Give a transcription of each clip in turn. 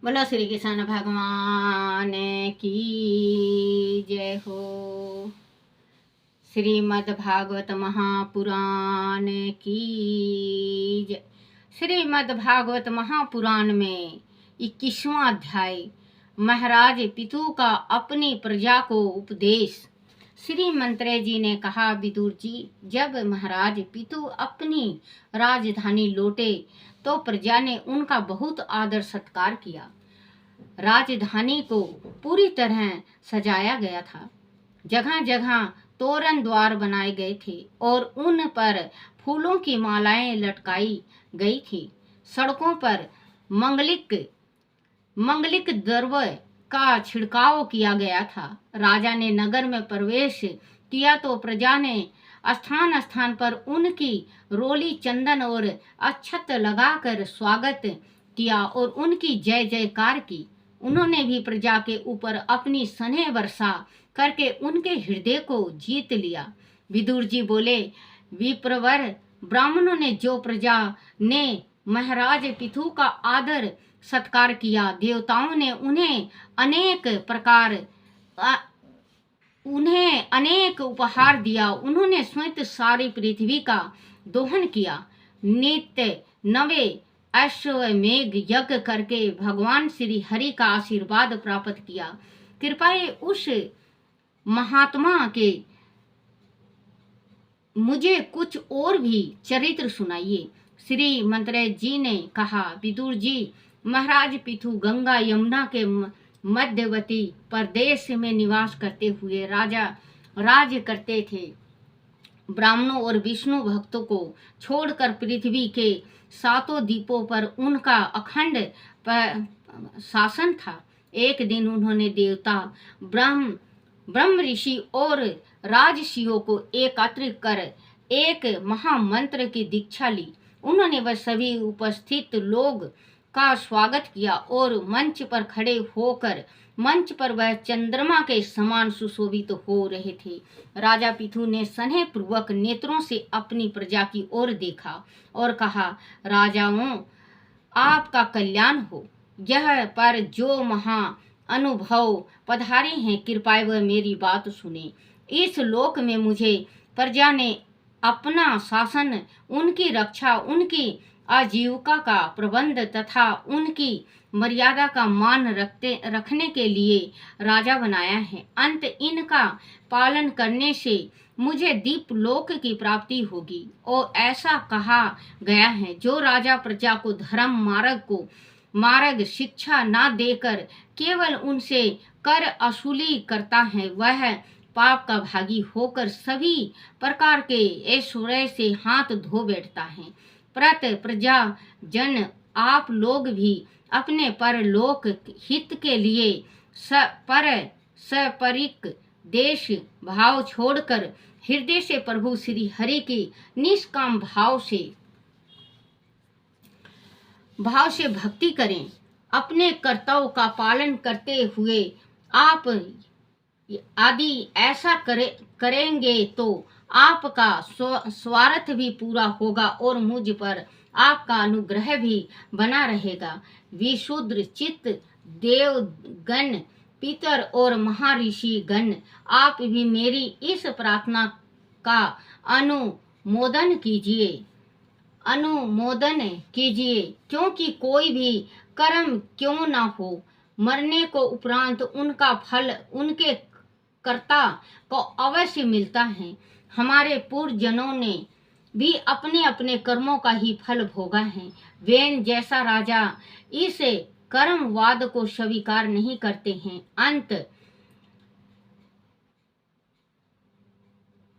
बोलो श्री कृष्ण भगवान की जय हो। श्रीमद् भागवत महापुराण की जय। श्रीमद् भागवत महापुराण में 21वां अध्याय महाराज पितु का अपनी प्रजा को उपदेश। श्री मंत्रे जी ने कहा, विदुर जी, जब महाराज पितु अपनी राजधानी लौटे तो प्रजा ने उनका बहुत आदर सत्कार किया। राजधानी को पूरी तरह सजाया गया था। जगह जगह तोरण द्वार बनाए गए थे और उन पर फूलों की मालाएं लटकाई गई थी। सड़कों पर मंगलिक द्रव्य का छिड़काव किया गया था। राजा ने नगर में प्रवेश किया तो प्रजा ने स्थान स्थान पर उनकी रोली, चंदन और अक्षत लगाकर स्वागत किया और उनकी जय जयकार की। उन्होंने भी प्रजा के ऊपर अपनी स्नेह वर्षा करके उनके हृदय को जीत लिया। विदुर जी बोले, विप्रवर ब्राह्मणों ने जो प्रजा ने महाराज पितु का आदर सत्कार किया, देवताओं ने उन्हें अनेक उपहार दिया। उन्होंने स्वयं सारी पृथ्वी का दोहन किया। नित्य नवे अश्वमेघ यज्ञ करके भगवान श्री हरि का आशीर्वाद प्राप्त किया। कृपया उस महात्मा के मुझे कुछ और भी चरित्र सुनाइए। श्री मंत्रे जी ने कहा, विदुर जी, महाराज पितु गंगा यमुना के मध्यवर्ती प्रदेश में निवास करते हुए राज करते थे। ब्राह्मणों और विष्णु भक्तों को छोड़कर पृथ्वी के 7 द्वीपों पर उनका अखंड शासन था। एक दिन उन्होंने देवता, ब्रह्म ऋषि और राजर्षियों को एकत्र कर एक महामंत्र की दीक्षा ली। उन्होंने वह सभी उपस्थित लोग का स्वागत किया और मंच पर खड़े होकर मंच पर वह चंद्रमा के समान सुशोभित हो रहे थे। राजा पितु ने स्नेह पूर्वक नेत्रों से अपनी प्रजा की ओर देखा और कहा, राजाओं, आपका कल्याण हो। यह पर जो महा अनुभव पधारे हैं, कृपया वह मेरी बात सुने। इस लोक में मुझे प्रजा ने अपना शासन, उनकी रक्षा, उनकी आजीविका का प्रबंध तथा उनकी मर्यादा का मान रखने के लिए राजा बनाया है। अंत इनका पालन करने से मुझे दीप लोक की प्राप्ति होगी। और ऐसा कहा गया है, जो राजा प्रजा को धर्म मार्ग शिक्षा ना देकर केवल उनसे कर असुली करता है, वह पाप का भागी होकर सभी प्रकार के ऐश्वर्य से हाथ धो बैठता है। प्रजा जन, आप लोग भी अपने परलोक हित के लिए सपरिक देश भाव छोड़कर हृदय से प्रभु श्री हरि की निष्काम भाव से भक्ति करें। अपने कर्तव्य का पालन करते हुए आप आदि ऐसा करेंगे तो आपका स्वार्थ भी पूरा होगा और मुझ पर आपका अनुग्रह भी बना रहेगा। विशुद्ध चित्त देवगण, पितर और महर्षि गण, आप भी मेरी इस प्रार्थना का अनुमोदन कीजिए, क्योंकि कोई भी कर्म क्यों ना हो, मरने को उपरांत उनका फल उनके कर्ता को अवश्य मिलता है। हमारे पूर्वजनों ने भी अपने अपने कर्मों का ही फल भोगा है। वेन जैसा राजा इस कर्मवाद को स्वीकार नहीं करते हैं,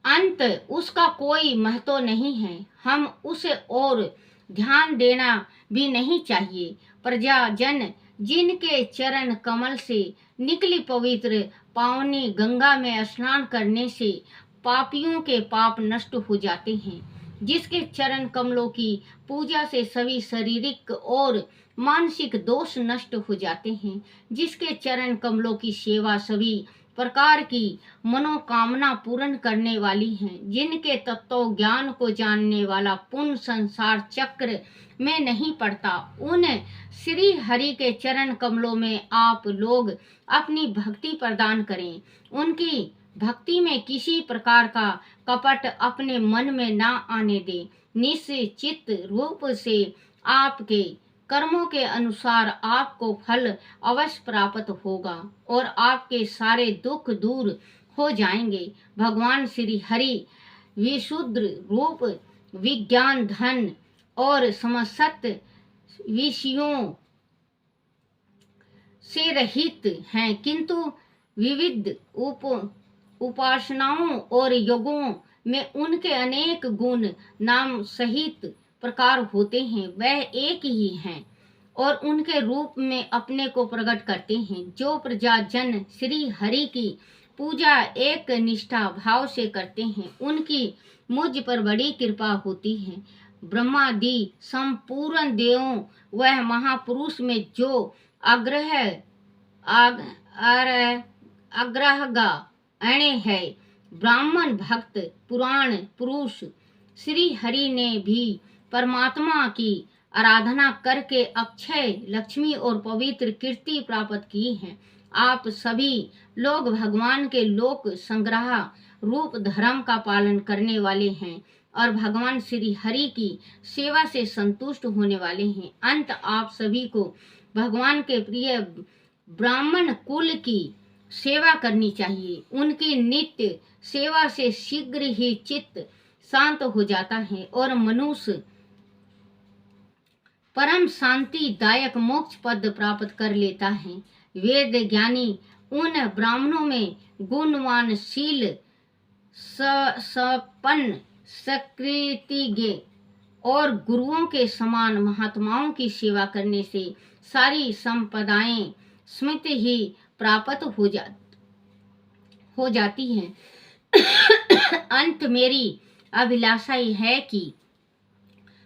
अंत उसका कोई महत्व नहीं है। हम उसे और ध्यान देना भी नहीं चाहिए। प्रजाजन जिनके चरण कमल से निकली पवित्र पावनी गंगा में स्नान करने से पापियों के पाप नष्ट हो जाते हैं, जिसके चरण कमलों की पूजा से सभी शारीरिक और मानसिक दोष नष्ट हो जाते हैं, जिसके चरण कमलों की सेवा सभी प्रकार की मनोकामना पूर्ण करने वाली हैं, जिनके तत्व ज्ञान को जानने वाला पुण्य संसार चक्र में नहीं पड़ता। उन श्री हरि के चरण कमलों में आप लोग अपनी भक्ति प्रदान करें। उनकी भक्ति में किसी प्रकार का कपट अपने मन में ना आने दे। निश्चित रूप से आपके कर्मों के अनुसार आपको फल अवश्य प्राप्त होगा और आपके सारे दुख दूर हो जाएंगे। भगवान श्री हरि विशुद्ध रूप, विज्ञान, धन और समस्त विषयों से रहित हैं, किंतु विविध उपासनाओं और योगों में उनके अनेक गुण नाम सहित प्रकार होते हैं। वह एक ही हैं और उनके रूप में अपने को प्रकट करते हैं। जो प्रजाजन श्री हरि की पूजा एक निष्ठा भाव से करते हैं, उनकी मुझ पर बड़ी कृपा होती है। ब्रह्मादि संपूर्ण देवों वह महापुरुष में जो अग्रहगा अणे है, ब्राह्मण भक्त पुराण पुरुष श्री हरि ने भी परमात्मा की आराधना करके अक्षय लक्ष्मी और पवित्र कीर्ति प्राप्त की है। आप सभी लोग भगवान के लोक संग्रह रूप धर्म का पालन करने वाले हैं और भगवान श्री हरि की सेवा से संतुष्ट होने वाले हैं। अंत आप सभी को भगवान के प्रिय ब्राह्मण कुल की सेवा करनी चाहिए। उनकी नित्य सेवा से शीघ्र ही चित्त शांत हो जाता है और मनुष्य परम शांतिदायक मोक्ष पद प्राप्त कर लेता है। वेद ज्ञानी उन ब्राह्मणों में गुणवान, शील संपन्न, सकृतिज्ञ और गुरुओं के समान महात्माओं की सेवा करने से सारी संपदाएं स्मृति ही प्राप्त हो जाती हैं। अंत मेरी अभिलाषा है कि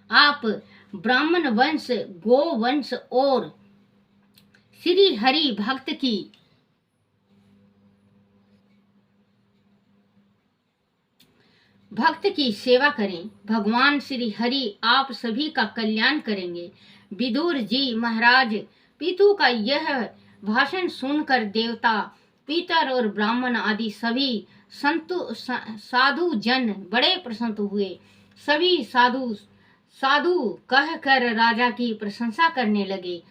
आप ब्राह्मण वंश, गो वंश और श्री हरि भक्त की सेवा करें। भगवान श्री हरि आप सभी का कल्याण करेंगे। विदुर जी महाराज पितु का यह भाषण सुनकर देवता, पितर और ब्राह्मण आदि सभी साधु जन बड़े प्रसन्न हुए। सभी साधु कहकर राजा की प्रशंसा करने लगे।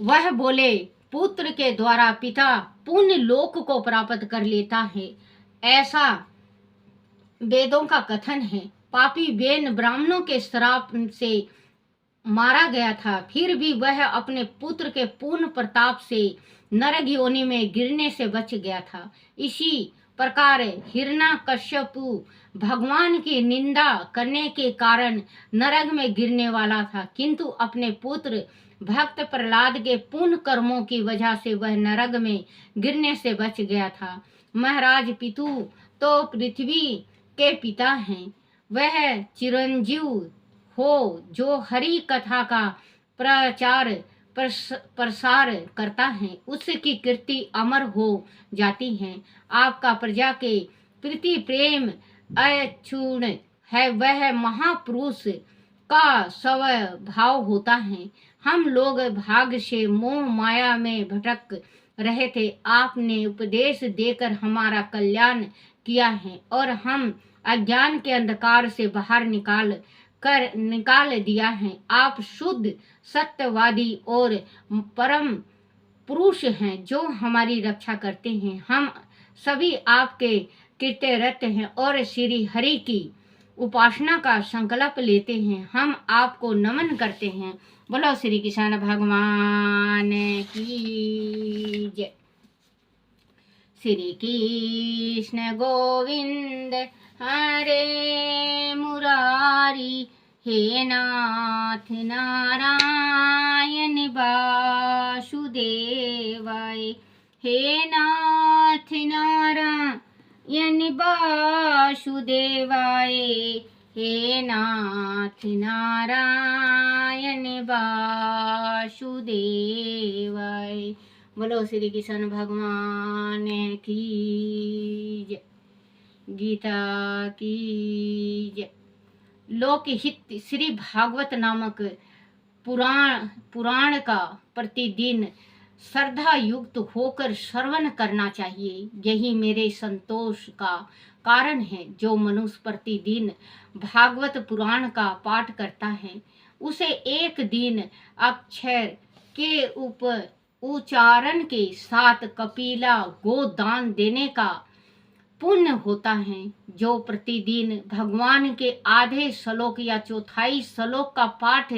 वह बोले, पुत्र के द्वारा पिता पुण्य लोक को प्राप्त कर लेता है, ऐसा वेदों का कथन है। पापी बेन ब्राह्मणों के श्राप से मारा गया था, फिर भी वह अपने पुत्र के पूर्ण प्रताप से नरक योनि में गिरने से बच गया था। इसी प्रकार हिरण्यकश्यपु भगवान की निंदा करने के कारण नरक में गिरने वाला था, किंतु अपने पुत्र भक्त प्रहलाद के पुण्य कर्मों की वजह से वह नरक में गिरने से बच गया था। महाराज पितु तो पृथ्वी के पिता हैं, वह चिरंजीव हो जो हरि कथा का प्रसार करता है, उसकी कीर्ति अमर हो जाती है। आपका प्रजा के प्रति प्रेम अक्षुण्ण है, वह महापुरुष का स्वभाव होता है। हम लोग भाग्य से मोह माया में भटक रहे थे, आपने उपदेश देकर हमारा कल्याण किया है और हम अज्ञान के अंधकार से बाहर निकाल दिया है। आप शुद्ध सत्यवादी और परम पुरुष हैं जो हमारी रक्षा करते हैं। हम सभी आपके कृत्यरत हैं और श्री हरि की उपासना का संकल्प लेते हैं। हम आपको नमन करते हैं। बोलो श्री कृष्ण भगवान की जय। श्री कृष्ण गोविंद हरे मुरारी, हे नाथ नारायण वासुदेवाय, हे नाथ नारायण वासुदेवाय, हे नाथ नारायण वासुदेवाय। बोलो श्री कृष्ण भगवान की जय। गीता की जय। लोकहित श्री भागवत नामक पुराण का प्रतिदिन श्रद्धा युक्त होकर श्रवण करना चाहिए। यही मेरे संतोष का कारण है। जो मनुष्य प्रतिदिन भागवत पुराण का पाठ करता है उसे एक दिन अक्षर के उच्चारण के साथ कपिला गोदान देने का पुण्य होता है। जो प्रतिदिन भगवान के आधे श्लोक या चौथाई श्लोक का पाठ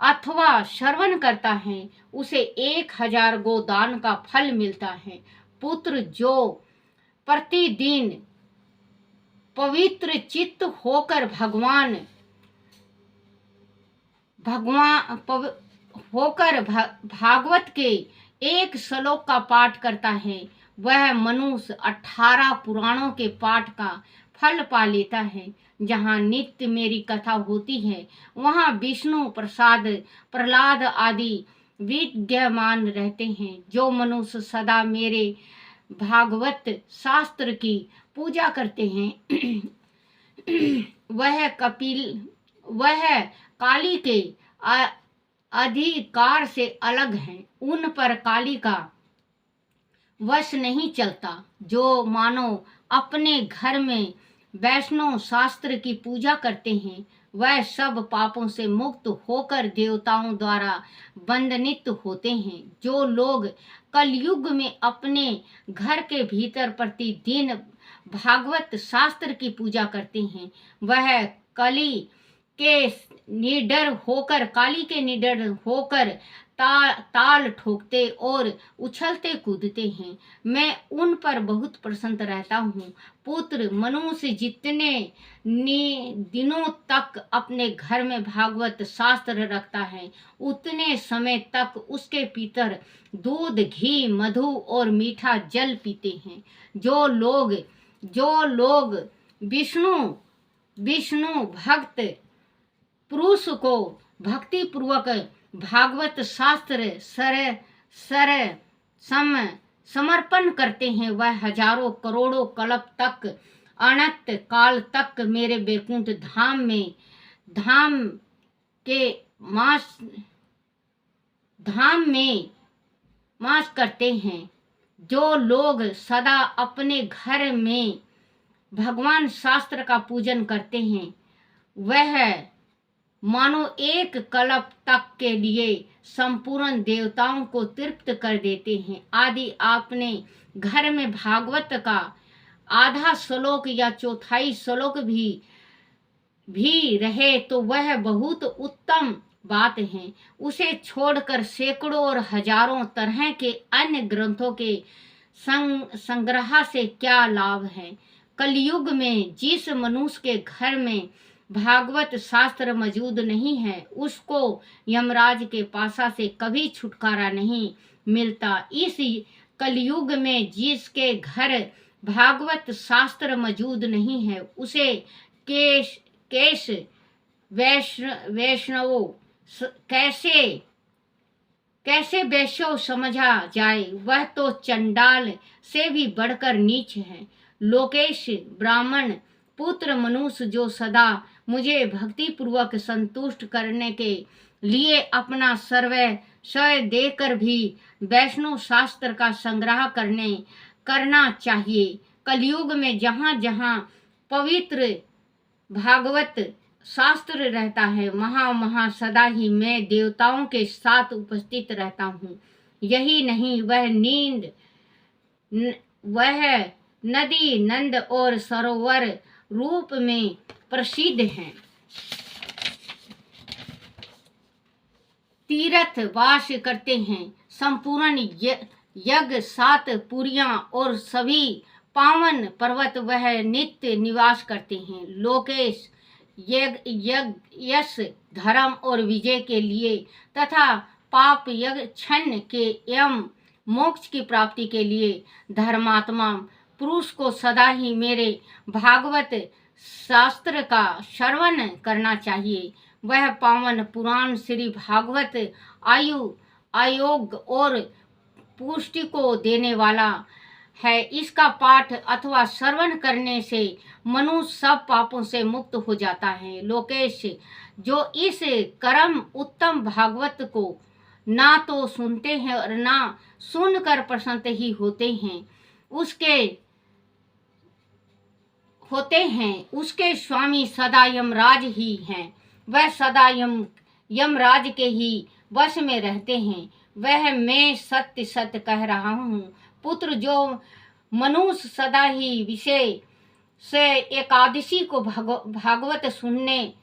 अथवा श्रवण करता है उसे 1000 गोदान का फल मिलता है। पुत्र जो प्रतिदिन पवित्र चित्त होकर भागवत के एक श्लोक का पाठ करता है वह मनुष्य 18 पुराणों के पाठ का फल पा लेता है। जहाँ नित्य मेरी कथा होती है वहाँ विष्णु प्रहलाद आदि विद्यमान रहते हैं। जो मनुष्य सदा मेरे भागवत शास्त्र की पूजा करते हैं वह काली के अधिकार से अलग हैं। उन पर काली का वश नहीं चलता। जो मानव अपने घर में वैष्णव शास्त्र की पूजा करते हैं वह सब पापों से मुक्त होकर देवताओं द्वारा वंदनित होते हैं। जो लोग कलयुग में अपने घर के भीतर प्रतिदिन भागवत शास्त्र की पूजा करते हैं वह काली के निडर होकर ताल ठोकते और उछलते कूदते हैं। मैं उन पर बहुत प्रसन्न रहता हूँ। पुत्र मनुष्य जितने दिनों तक अपने घर में भागवत शास्त्र रखता है उतने समय तक उसके पितर दूध घी मधु और मीठा जल पीते हैं। जो लोग विष्णु भक्त पुरुष को भक्ति पूर्वक भागवत शास्त्र समर्पण करते हैं वह हजारों करोड़ों कल्प तक अनंत काल तक मेरे बैकुंठ धाम में वास करते हैं। जो लोग सदा अपने घर में भगवान शास्त्र का पूजन करते हैं वह मानो एक कल्प तक के लिए संपूर्ण देवताओं को तृप्त कर देते हैं। आदि आपने घर में भागवत का आधा श्लोक या चौथाई श्लोक भी रहे तो वह बहुत उत्तम बात है। उसे छोड़कर सैकड़ों और हजारों तरह के अन्य ग्रंथों के संग्रह से क्या लाभ है। कलयुग में जिस मनुष्य के घर में भागवत शास्त्र मौजूद नहीं है उसको यमराज के पासा से कभी छुटकारा नहीं मिलता। इस कलयुग में जिसके घर भागवत शास्त्र मौजूद नहीं है उसे कैश वैष्णव कैसे वैष्णव समझा जाए। वह तो चंडाल से भी बढ़कर नीच है। लोकेश ब्राह्मण पुत्र मनुष्य जो सदा मुझे भक्ति पूर्वक संतुष्ट करने के लिए अपना सर्वस्व देकर भी वैष्णव शास्त्र का संग्रह करना चाहिए। कलयुग में जहाँ जहाँ पवित्र भागवत शास्त्र रहता है वहाँ सदा ही मैं देवताओं के साथ उपस्थित रहता हूँ। यही नहीं वह नदी नंद और सरोवर रूप में प्रसिद्ध हैं। तीर्थ वास करते हैं। संपूर्ण यज्ञ 7 पुरियां और सभी पावन पर्वत वह नित्य निवास करते हैं। लोकेश यश धर्म और विजय के लिए तथा पाप यज्ञ क्षण के एवं मोक्ष की प्राप्ति के लिए धर्मात्मा पुरुष को सदा ही मेरे भागवत शास्त्र का श्रवण करना चाहिए। वह पावन पुराण श्री भागवत आयोग और पुष्टि को देने वाला है। इसका पाठ अथवा श्रवण करने से मनुष्य सब पापों से मुक्त हो जाता है। लोकेश, जो इस कर्म उत्तम भागवत को ना तो सुनते हैं और ना सुनकर प्रसन्न ही उसके स्वामी सदा यमराज ही हैं। वह सदा यमराज के ही वश में रहते हैं। वह मैं सत्य सत्य कह रहा हूँ पुत्र, जो मनुष्य सदा ही विषय से एकादशी को भागवत सुनने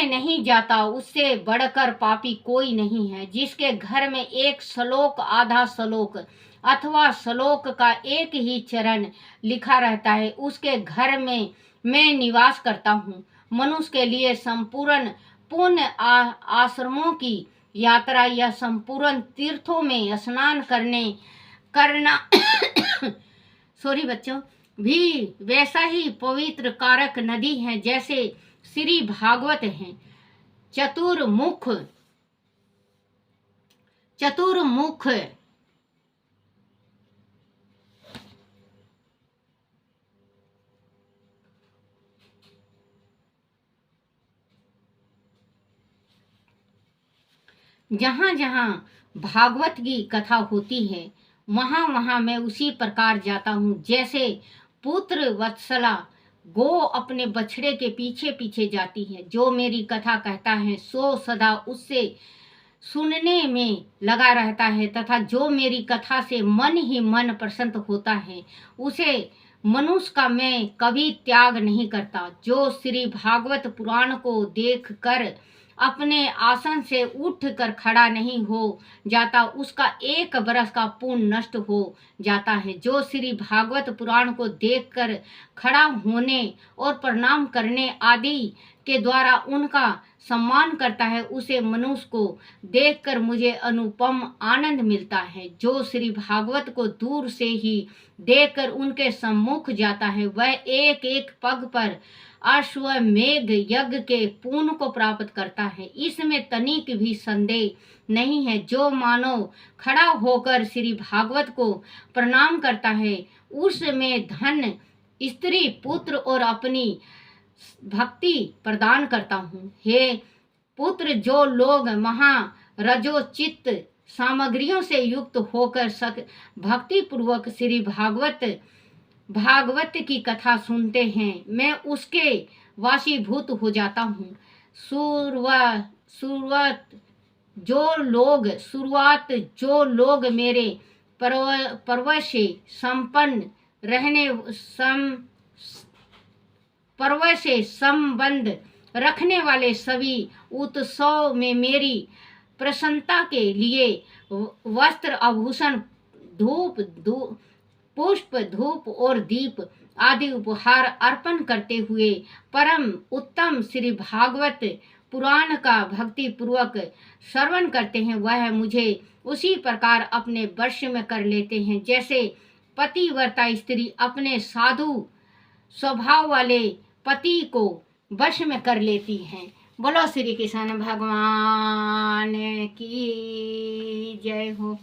नहीं जाता, उससे बढ़कर पापी कोई नहीं है। जिसके घर में एक श्लोक, आधा श्लोक अथवा श्लोक का एक ही चरण लिखा रहता है, उसके घर में मैं निवास करता हूँ। मनुष्य के लिए संपूर्ण पुण्य आश्रमों की यात्रा या संपूर्ण तीर्थों में स्नान करना सॉरी बच्चों, भी वैसा ही पवित्र कारक नदी है जैसे श्री भागवत है। चतुर्मुख जहाँ जहाँ भागवत की कथा होती है वहाँ वहाँ मैं उसी प्रकार जाता हूँ जैसे पुत्र वत्सला गो अपने बछड़े के पीछे पीछे जाती है। जो मेरी कथा कहता है सो सदा उससे सुनने में लगा रहता है तथा जो मेरी कथा से मन ही मन प्रसन्न होता है उसे मनुष्य का मैं कभी त्याग नहीं करता। जो श्री भागवत पुराण को देख कर अपने आसन से उठ कर खड़ा नहीं हो जाता, उसका 1 बरस का पुण्य नष्ट हो जाता है। जो श्री भागवत पुराण को देखकर खड़ा होने और प्रणाम करने आदि के द्वारा उनका सम्मान करता है, उसे मनुष्य को देखकर मुझे अनुपम आनंद मिलता है। जो श्री भागवत को दूर से ही देखकर उनके सम्मुख जाता है, वह एक एक पग पर अश्वमेध यज्ञ के पुण्य को प्राप्त करता है। इसमें तनिक भी संदेह नहीं है। जो मानव खड़ा होकर श्री भागवत को प्रणाम करता है, उसमें धन, स्त्री, पुत्र और अपनी भक्ति प्रदान करता हूँ। हे पुत्र, जो लोग महारजोचित्त सामग्रियों से युक्त होकर भक्ति पूर्वक श्री भागवत की कथा सुनते हैं, मैं उसके वासीभूत हो जाता हूँ। शुरुआत जो लोग मेरे पर्व से संबंध रखने वाले सभी उत्सव में मेरी प्रसन्नता के लिए वस्त्र, आभूषण, पुष्प, धूप और दीप आदि उपहार अर्पण करते हुए परम उत्तम श्री भागवत पुराण का भक्ति पूर्वक श्रवण करते हैं, वह मुझे उसी प्रकार अपने वश में कर लेते हैं जैसे पतिव्रता स्त्री अपने साधु स्वभाव वाले पति को वश में कर लेती हैं। बोलो श्री कृष्ण भगवान की जय हो।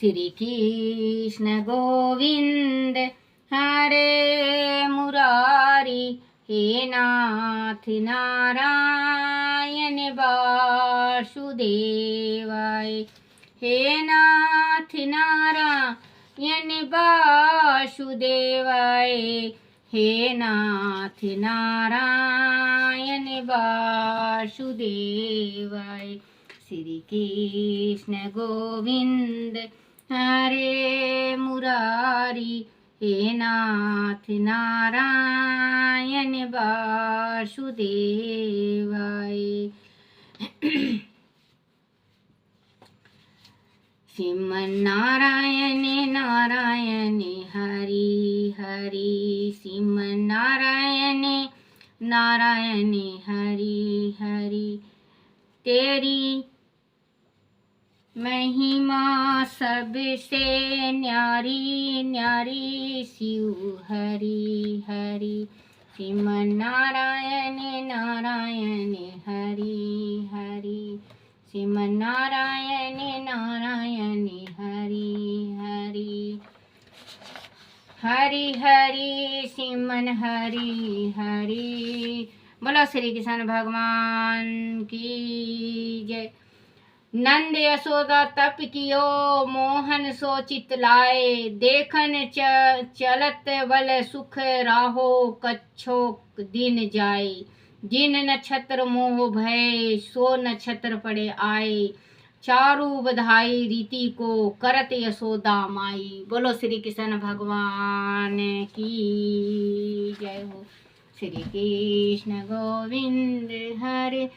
श्री कृष्ण गोविंद हरे मुरारी, हे नाथ नारायण वासुदेवाय, हे नाथ नारायण वासुदेवाय, हे नाथ नारायण वासुदेवाय। श्री कृष्ण गोविंद हरे मुरारी, हे नाथ नारायण वासुदेवाय। श्रीमन नारायण नारायण हरि हरि, श्रीमन नारायण नारायण हरि हरि। तेरी महिमा सबसे न्यारी न्यारी, शिव हरि हरि। श्रीमन नारायण नारायण हरि हरि, श्रीमन नारायण नारायण हरि हरि। हरि हरि सिमन हरि हरि। बोलो श्री कृष्ण भगवान की जय। नंद यशोदा तप कियो मोहन सो चित लाए, देखन चलत बल सुख राहो कच्छो दिन जाए। जिन नक्षत्र मोह भय सो नक्षत्र पड़े आए, चारु बधाई रीति को करत यशोदा माई। बोलो श्री कृष्ण भगवान की जय हो। श्री कृष्ण गोविंद हरे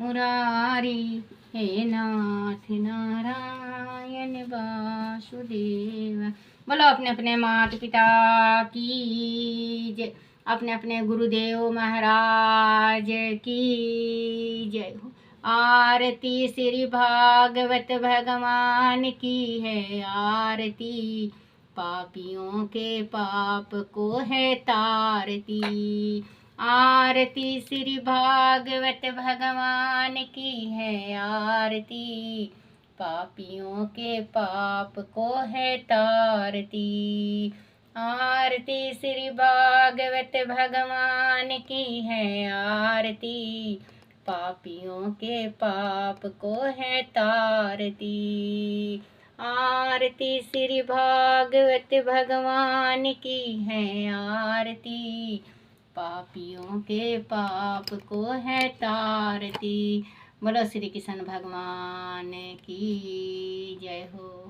मुरारी, हे नाथ नारायण वासुदेव। बोलो अपने अपने माता पिता की जय, अपने अपने गुरुदेव महाराज की जय हो। आरती श्री भागवत भगवान की है आरती, पापियों के पाप को है तारती। आरती श्री भागवत भगवान की है आरती, पापियों के पाप को है तारती। आरती श्री भागवत भगवान की है आरती, पापियों के पाप को है तारती। आरती श्री भागवत भगवान की है आरती, पापियों के पाप को है तारती। बोलो श्री कृष्ण भगवान की जय हो।